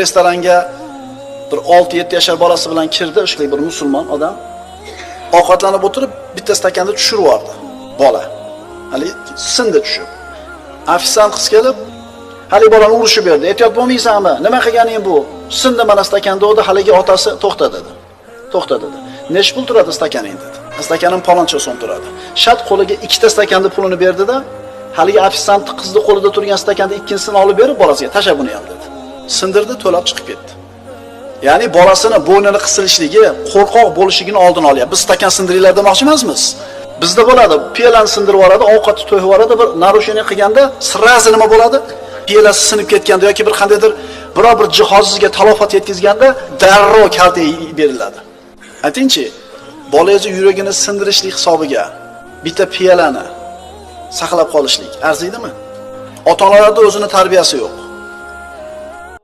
Restoranga bir 6-7 yashar bolasi bilan kirdi, o'sha bir musulmon odam. Ovqatlanib o'tirib, bitta stakanda tushirib yubordi bola. Hali sindi tushib. Ofisant qiz kelib, hali bolani urishib berdi. Ehtiyot bo'lmaysanmi? Nima qilganing bu? Sindi mana stakanda o'di, haligi otasi to'xta dedi. To'xta dedi. Nech pul turadi stakaning dedi. Stakanim paloncha so'm turadi. Shart qo'liga ikkita stakanda pulini berdi-da, haligi ofisant qizni qo'lida turgan stakanda ikkinchisini olib berib bolasiga tasha buni ham dedi. Sindirdi, to'lab chiqib ketdi. Ya'ni bolasini bo'ynini qisilishligi, qo'rqoq bo'lishligini oldini olyapti. Biz stakan sindiringlar demoqchi emasmiz. Bizda bo'ladi, piyolani sindirib yuboradi, ovqatni to'yib yuboradi, bir narusheniya qilganda sirazi nima bo'ladi? Piyolasi sinib ketganda yoki bir qandaydir biror bir jihozingizga talofat yetkazganda darrov kalta beriladi. Aytingchi, bolangiz yuragini sindirishlik hisobiga bitta piyolani saqlab qolishlik arziydimi? Ota-onalarda o'zini tarbiyasi yo'q.